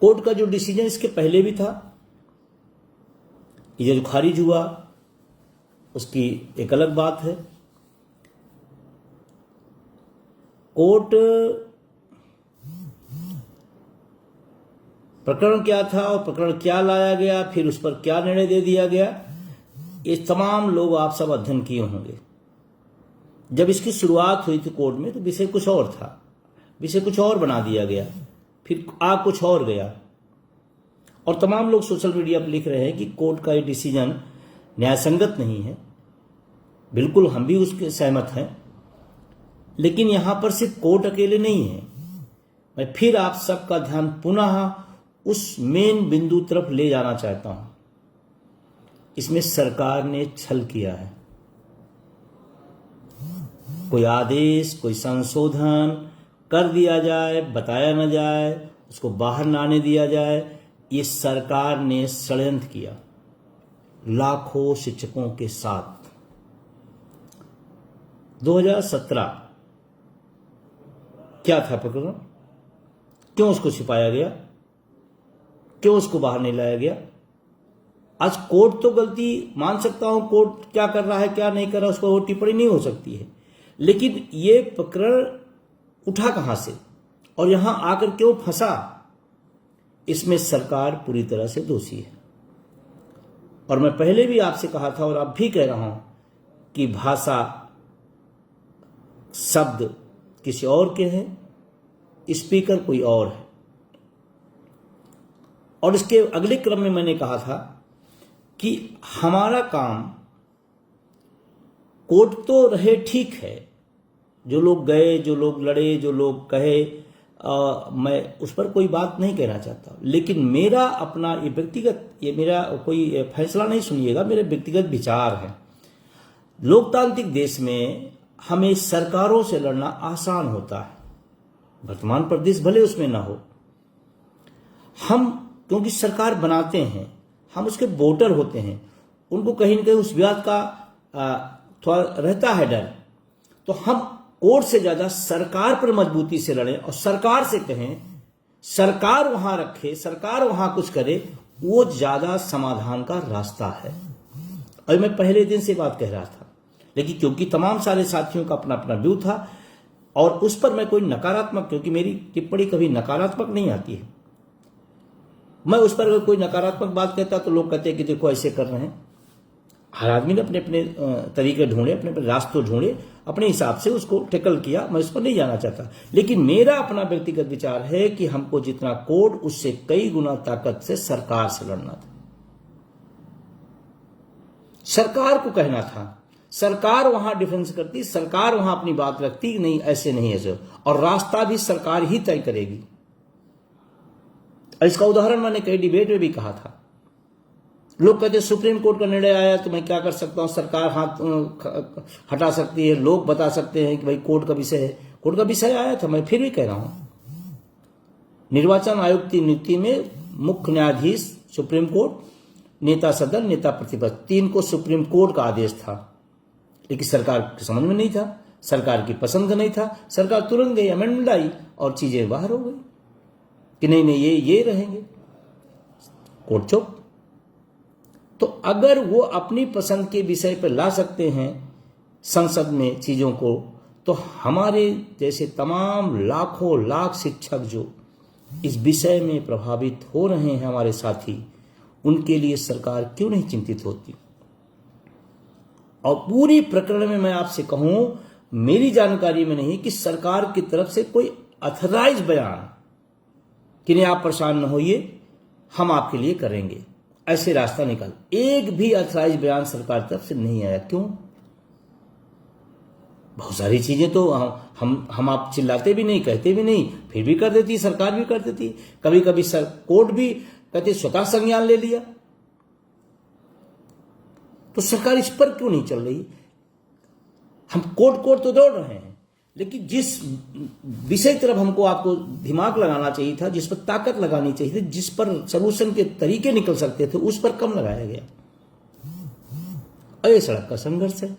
Court का जो decision इसके पहले भी था, ये जो खारिज हुआ उसकी एक अलग बात है। कोर्ट प्रकरण क्या था और प्रकरण क्या लाया गया, फिर उस पर क्या निर्णय दे दिया गया, ये तमाम लोग आप सब अध्ययन किए होंगे। जब इसकी शुरुआत हुई थी कोर्ट में तो विषय कुछ और था, विषय कुछ और बना दिया गया, फिर आ कुछ और गया। और तमाम लोग सोशल मीडिया पर लिख रहे हैं कि कोर्ट का ये डिसीजन न्यायसंगत नहीं है। बिल्कुल हम भी उसके सहमत हैं, लेकिन यहां पर सिर्फ कोर्ट अकेले नहीं है। मैं फिर आप सबका ध्यान पुनः उस मेन बिंदु तरफ ले जाना चाहता हूं। इसमें सरकार ने छल किया है। कोई आदेश, कोई संशोधन कर दिया जाए, बताया न जाए, उसको बाहर न आने दिया जाए, ये सरकार ने षड्यंत्र किया लाखों शिक्षकों के साथ। 2017 क्या था प्रकरण, क्यों उसको छिपाया गया, क्यों उसको बाहर नहीं लाया गया? आज कोर्ट तो गलती मान सकता हूं, कोर्ट क्या कर रहा है क्या नहीं कर रहा है उस पर वो टिप्पणी नहीं हो सकती है, लेकिन ये प्रकरण उठा कहां से और यहां आकर क्यों फंसा, इसमें सरकार पूरी तरह से दोषी है। और मैं पहले भी आपसे कहा था और अब भी कह रहा हूं कि भाषा शब्द किसी और के हैं, स्पीकर कोई और है। और इसके अगले क्रम में मैंने कहा था कि हमारा काम, कोर्ट तो रहे ठीक है, जो लोग गए, जो लोग लड़े, जो लोग कहे, मैं उस पर कोई बात नहीं कहना चाहता, लेकिन मेरा अपना ये व्यक्तिगत, ये मेरा कोई फैसला नहीं सुनिएगा, मेरे व्यक्तिगत विचार है। लोकतांत्रिक देश में हमें सरकारों से लड़ना आसान होता है, वर्तमान प्रदेश भले उसमें ना हो। हम क्योंकि सरकार बनाते हैं, हम उसके वोटर होते हैं, उनको कहीं ना कहीं उस विवाद का थोड़ा रहता है डर, तो हम कोर्ट से ज्यादा सरकार पर मजबूती से लड़ें और सरकार से कहें, सरकार वहां रखे, सरकार वहां कुछ करे, वो ज्यादा समाधान का रास्ता है। और मैं पहले दिन से बात कह रहा था, लेकिन क्योंकि तमाम सारे साथियों का अपना अपना व्यू था और उस पर मैं कोई नकारात्मक, क्योंकि मेरी टिप्पणी कभी नकारात्मक नहीं आती है, मैं उस पर अगर कोई नकारात्मक बात कहता तो लोग कहते हैं कि देखो ऐसे कर रहे हैं। हर आदमी ने अपने अपने तरीके ढूंढे, अपने अपने रास्ते ढूंढे, अपने हिसाब से उसको टैकल किया, मैं उस पर नहीं जाना चाहता। लेकिन मेरा अपना व्यक्तिगत विचार है कि हमको जितना कोर्ट, उससे कई गुना ताकत से सरकार से लड़ना था। सरकार को कहना था, सरकार वहां डिफेंस करती, सरकार वहां अपनी बात रखती, नहीं ऐसे नहीं ऐसे, और रास्ता भी सरकार ही तय करेगी। इसका उदाहरण मैंने कई डिबेट में भी कहा था। लोग कहते सुप्रीम कोर्ट का निर्णय आया तो मैं क्या कर सकता हूं, सरकार हाथ हटा सकती है, लोग बता सकते हैं कि भाई कोर्ट का विषय है। कोर्ट का विषय आया था, मैं फिर भी कह रहा हूं, निर्वाचन आयोग की नियुक्ति में मुख्य न्यायाधीश सुप्रीम कोर्ट, नेता सदन, नेता प्रतिपक्ष, 3 को सुप्रीम कोर्ट का आदेश था, लेकिन सरकार के समझ में नहीं था, सरकार की पसंद का नहीं था। सरकार तुरंत गई, अमेंडमेंट आई और चीजें बाहर हो गई कि नहीं नहीं ये रहेंगे, कोर्ट चुप। तो अगर वो अपनी पसंद के विषय पर ला सकते हैं संसद में चीजों को, तो हमारे जैसे तमाम लाखों लाख शिक्षक जो इस विषय में प्रभावित हो रहे हैं, हमारे साथी, उनके लिए सरकार क्यों नहीं चिंतित होती? और पूरी प्रकरण में मैं आपसे कहूं, मेरी जानकारी में नहीं कि सरकार की तरफ से कोई अथराइज बयान कि नहीं आप परेशान न होइए, हम आपके लिए करेंगे, ऐसे रास्ता निकाल, एक भी अथराइज बयान सरकार की तरफ से नहीं आया। क्यों? बहुत सारी चीजें तो हम आप चिल्लाते भी नहीं, कहते भी नहीं, फिर भी कर देती, सरकार भी कर देती। कभी कभी कोर्ट भी कहते स्वतः संज्ञान ले लिया। तो सरकार इस पर क्यों नहीं चल रही? हम कोर्ट तो दौड़ रहे हैं, लेकिन जिस विषय तरफ हमको आपको दिमाग लगाना चाहिए था, जिस पर ताकत लगानी चाहिए थी, जिस पर सलूशन के तरीके निकल सकते थे, उस पर कम लगाया गया। और ये सड़क का संघर्ष है।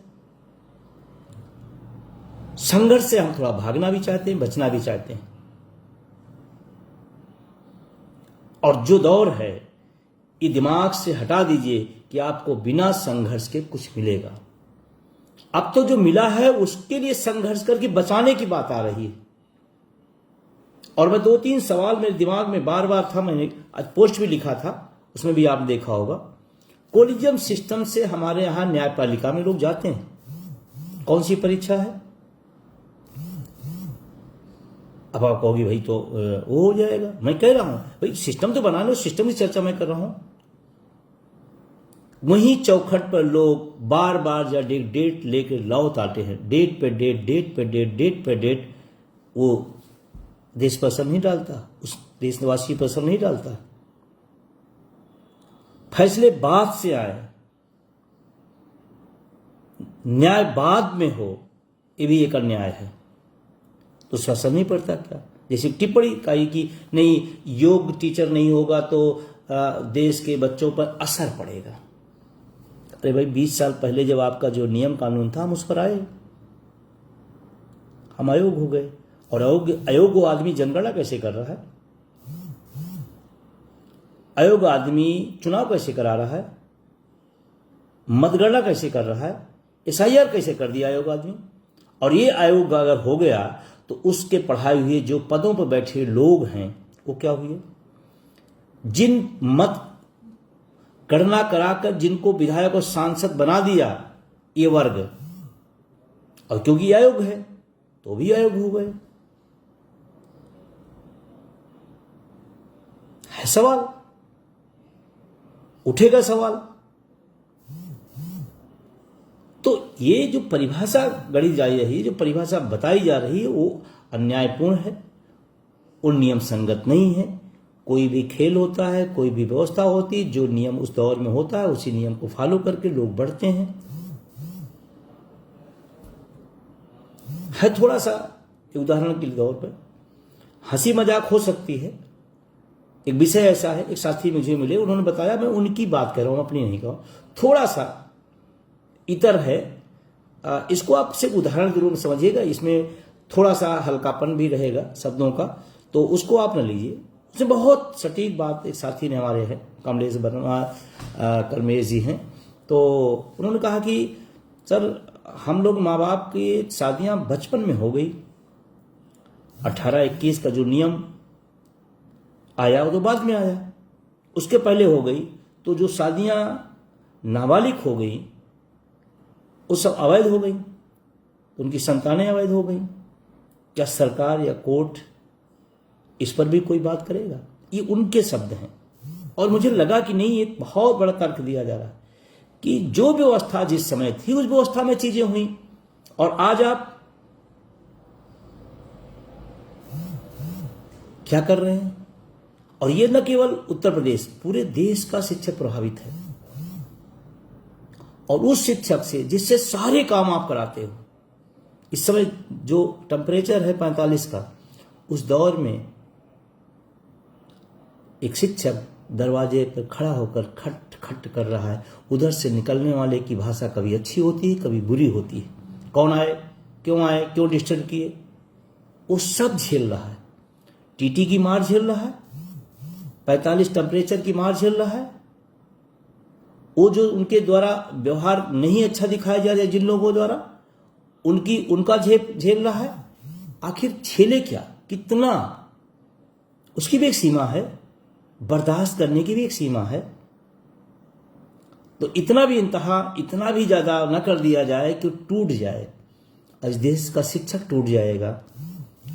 संघर्ष से हम थोड़ा भागना भी चाहते हैं, बचना भी चाहते हैं। और जो दौर है, ये दिमाग से हटा दीजिए कि आपको बिना संघर्ष के कुछ मिलेगा। अब तो जो मिला है उसके लिए संघर्ष करके बचाने की बात आ रही है। और मैं 2-3 सवाल मेरे दिमाग में बार बार था, मैंने आज पोस्ट भी लिखा था, उसमें भी आपने देखा होगा। कोलिजियम सिस्टम से हमारे यहां न्यायपालिका में लोग जाते हैं, कौन सी परीक्षा है? अब आप कहोगे भाई तो वो हो जाएगा। मैं कह रहा हूं भाई सिस्टम तो बना लो, सिस्टम की चर्चा मैं कर रहा हूं। वहीं चौखट पर लोग बार बार जा डेट लेकर लौट आते हैं, डेट पे डेट, डेट पे डेट, डेट पे डेट। वो देश पर असर नहीं डालता, उस देशवासी पर असर नहीं डालता। फैसले बाद से आए, न्याय बाद में हो, ये भी एक अन्याय है, तो उसका असर नहीं पड़ता क्या? जैसे टिप्पणी कही कि नहीं योग टीचर नहीं होगा तो देश के बच्चों पर असर पड़ेगा। अरे भाई 20 साल पहले जब आपका जो नियम कानून था हम उस पर आए, हम अयोग हो गए। और अयोग वो आदमी जनगणना कैसे कर रहा है, अयोग आदमी चुनाव कैसे करा रहा है, मतगणना कैसे कर रहा है, SIR कैसे कर दिया आयोग आदमी। और ये आयोग अगर हो गया तो उसके पढ़ाए हुए जो पदों पर बैठे लोग हैं वो क्या हुए, जिन मत गणना कराकर जिनको विधायक और सांसद बना दिया ये वर्ग, और क्योंकि आयोग है तो भी आयोग हो गए। है सवाल, उठेगा सवाल। तो ये जो परिभाषा गढ़ी जा रही है, जो परिभाषा बताई जा रही है, वो अन्यायपूर्ण है, वो नियम संगत नहीं है। कोई भी खेल होता है, कोई भी व्यवस्था होती है, जो नियम उस दौर में होता है उसी नियम को फॉलो करके लोग बढ़ते हैं। है थोड़ा सा उदाहरण के तौर पर हंसी मजाक हो सकती है। एक विषय ऐसा है, एक साथी मुझे मिले, उन्होंने बताया, मैं उनकी बात कर रहा हूं, अपनी नहीं कहा, थोड़ा सा इतर है, इसको आप सिर्फ उदाहरण के रूप में समझिएगा, इसमें थोड़ा सा हल्कापन भी रहेगा शब्दों का, तो उसको आप न लीजिए। उसमें बहुत सटीक बात एक साथी ने हमारे हैं, कमलेश वर्मा कलमेश जी हैं, तो उन्होंने कहा कि सर हम लोग माँ बाप की शादियां बचपन में हो गई, 18-21 का जो नियम आया वो तो बाद में आया, उसके पहले हो गई, तो जो शादियां नाबालिग हो गई वो सब अवैध हो गई, उनकी संतानें अवैध हो गई। क्या सरकार या कोर्ट इस पर भी कोई बात करेगा? ये उनके शब्द हैं। और मुझे लगा कि नहीं, एक बहुत बड़ा तर्क दिया जा रहा है कि जो व्यवस्था जिस समय थी उस व्यवस्था में चीजें हुई, और आज आप क्या कर रहे हैं। और ये न केवल उत्तर प्रदेश, पूरे देश का शिक्षक प्रभावित है। और उस शिक्षक से जिससे सारे काम आप कराते हो, इस समय जो टेम्परेचर है 45 का, उस दौर में एक शिक्षक दरवाजे पर खड़ा होकर खट खट कर रहा है, उधर से निकलने वाले की भाषा कभी अच्छी होती है कभी बुरी होती है, कौन आए, क्यों डिस्टर्ब किए, वो सब झेल रहा है। टीटी की मार झेल रहा है, 45 टेम्परेचर की मार झेल रहा है, वो जो उनके द्वारा व्यवहार नहीं अच्छा दिखाया जा रहा है जिन लोगों द्वारा, उनका झेल रहा है। आखिर झेले क्या, कितना, उसकी भी एक सीमा है, बर्दाश्त करने की भी एक सीमा है। तो इतना भी ज्यादा न कर दिया जाए कि टूट जाए। इस देश का शिक्षक टूट जाएगा,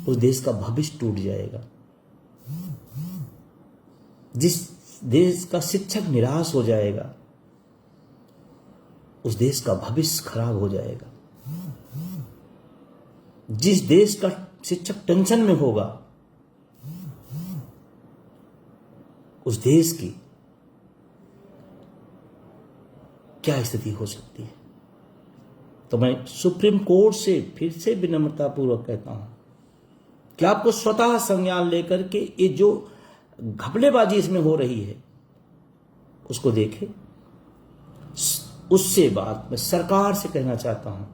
उस देश का भविष्य टूट जाएगा। जिस देश का शिक्षक निराश हो जाएगा उस देश का भविष्य खराब हो जाएगा। जिस देश का शिक्षक टेंशन में होगा उस देश की क्या स्थिति हो सकती है। तो मैं सुप्रीम कोर्ट से फिर से विनम्रतापूर्वक कहता हूं कि आपको स्वतः संज्ञान लेकर के ये जो घपलेबाजी इसमें हो रही है उसको देखें। उससे बात मैं सरकार से कहना चाहता हूं,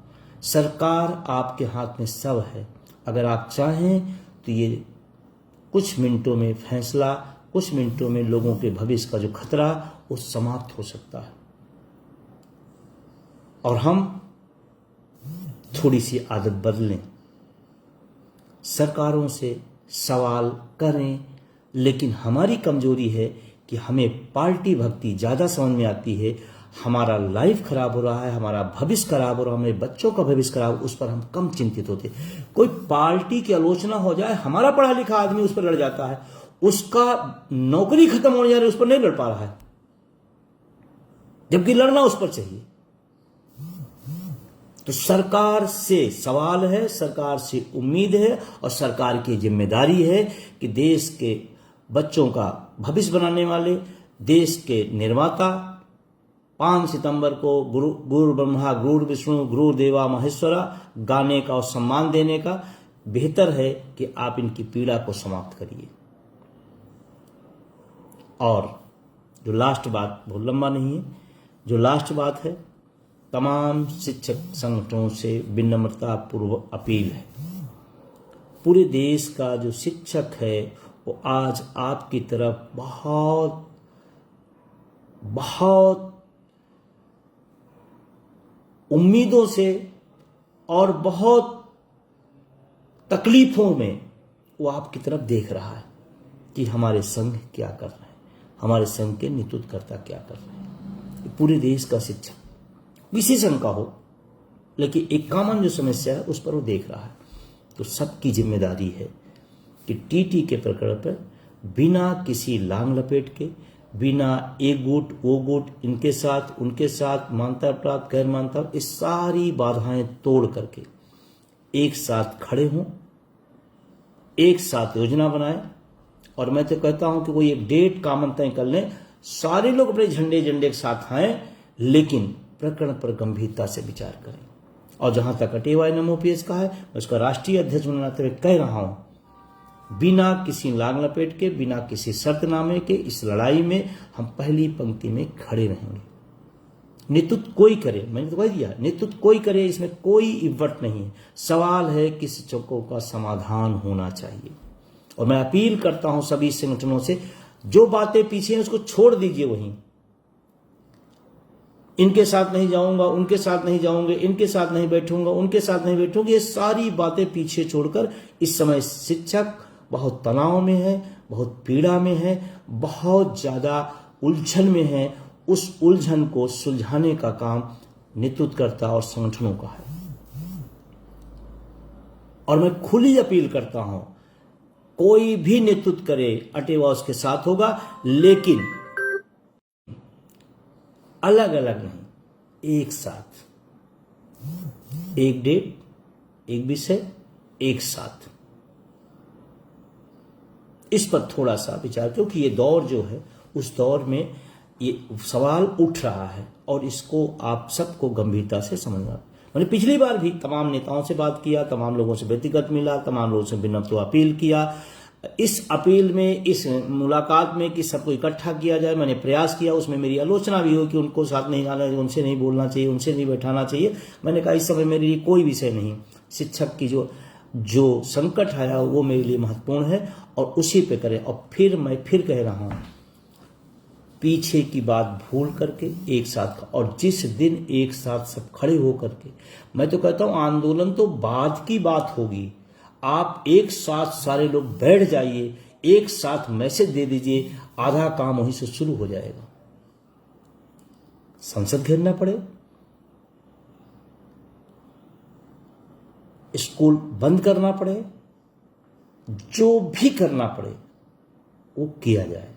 सरकार आपके हाथ में सब है। अगर आप चाहें तो ये कुछ मिनटों में फैसला कुछ मिनटों में लोगों के भविष्य का जो खतरा वो समाप्त हो सकता है। और हम थोड़ी सी आदत बदलें, सरकारों से सवाल करें, लेकिन हमारी कमजोरी है कि हमें पार्टी भक्ति ज़्यादा समझ में आती है। हमारा लाइफ खराब हो रहा है, हमारा भविष्य खराब हो रहा है, हमारे बच्चों का भविष्य खराब, उस पर हम कम चिंतित होते। कोई पार्टी की आलोचना हो जाए, हमारा पढ़ा लिखा आदमी उस पर लड़ जाता है, उसका नौकरी खत्म हो जा रही है, उस पर नहीं लड़ पा रहा है, जबकि लड़ना उस पर चाहिए। तो सरकार से सवाल है, सरकार से उम्मीद है और सरकार की जिम्मेदारी है कि देश के बच्चों का भविष्य बनाने वाले, देश के निर्माता 5 सितंबर को गुरु ब्रह्मा गुरु विष्णु गुरु देवा महेश्वरा गाने का और सम्मान देने का, बेहतर है कि आप इनकी पीड़ा को समाप्त करिए। और जो लास्ट बात बहुत लंबा नहीं है, जो लास्ट बात है, तमाम शिक्षक संगठनों से विनम्रता पूर्वक अपील है। पूरे देश का जो शिक्षक है वो आज आपकी तरफ बहुत बहुत उम्मीदों से और बहुत तकलीफों में वो आपकी तरफ देख रहा है कि हमारे संघ क्या कर रहे हैं, हमारे संघ के नेतृत्वकर्ता क्या कर रहे हैं। पूरे देश का शिक्षक किसी संघ का हो, लेकिन एक कॉमन जो समस्या है उस पर वो देख रहा है। तो सबकी जिम्मेदारी है कि टीटी के प्रकरण पर बिना किसी लांग लपेट के, बिना एक गुट वो गुट, इनके साथ उनके साथ, मानता प्राप्त गैर मानता, इस सारी बाधाएं तोड़ करके एक साथ खड़े हों, एक साथ योजना बनाएं। और मैं तो कहता हूं कि कोई एक डेट कॉमन तय कर लें, सारे लोग अपने झंडे के साथ आए, लेकिन प्रकरण पर गंभीरता से विचार करें। और जहां तक अटेवा एनएमओपीएस का है, मैं उसका राष्ट्रीय अध्यक्ष बनाते हुए कह रहा हूं, बिना किसी लांग लपेट के, बिना किसी शर्तनामे के इस लड़ाई में हम पहली पंक्ति में खड़े रहेंगे। नेतृत्व कोई करे, मैंने तो कह दिया, नेतृत्व कोई करे, इसमें कोई इव्वट नहीं है। सवाल है कि शिक्षकों का समाधान होना चाहिए। और मैं अपील करता हूं सभी संगठनों से, जो बातें पीछे हैं उसको छोड़ दीजिए। वहीं इनके साथ नहीं जाऊंगा, उनके साथ नहीं जाऊंगे, इनके साथ नहीं बैठूंगा, उनके साथ नहीं बैठूंगी, ये सारी बातें पीछे छोड़कर इस समय शिक्षक बहुत तनाव में है, बहुत पीड़ा में है, बहुत ज्यादा उलझन में है। उस उलझन को सुलझाने का काम नेतृत्वकर्ता और संगठनों का है। और मैं खुली अपील करता हूं, कोई भी नेतृत्व करे, अटेवा उसके साथ होगा, लेकिन अलग अलग नहीं, एक साथ, एक डेट, एक विषय, एक साथ। इस पर थोड़ा सा विचार, क्योंकि ये दौर जो है, उस दौर में ये सवाल उठ रहा है और इसको आप सबको गंभीरता से समझना। मैंने पिछली बार भी तमाम नेताओं से बात किया, तमाम लोगों से व्यक्तिगत मिला, तमाम लोगों से विनम्र अपील किया। इस अपील में, इस मुलाकात में कि सबको इकट्ठा किया जाए, मैंने प्रयास किया। उसमें मेरी आलोचना भी हुई कि उनको साथ नहीं आना, उनसे नहीं बोलना चाहिए, उनसे नहीं बैठाना चाहिए। मैंने कहा इस समय मेरे लिए कोई विषय नहीं, शिक्षक की जो संकट आया वो मेरे लिए महत्वपूर्ण है और उसी पे करें। और फिर मैं कह रहा हूं, पीछे की बात भूल करके एक साथ, और जिस दिन एक साथ सब खड़े हो करके, मैं तो कहता हूं आंदोलन तो बाद की बात होगी। आप एक साथ सारे लोग बैठ जाइए, एक साथ मैसेज दे दीजिए, आधा काम वहीं से शुरू हो जाएगा। संसद घेरना पड़े, स्कूल बंद करना पड़े, जो भी करना पड़े वो किया जाए।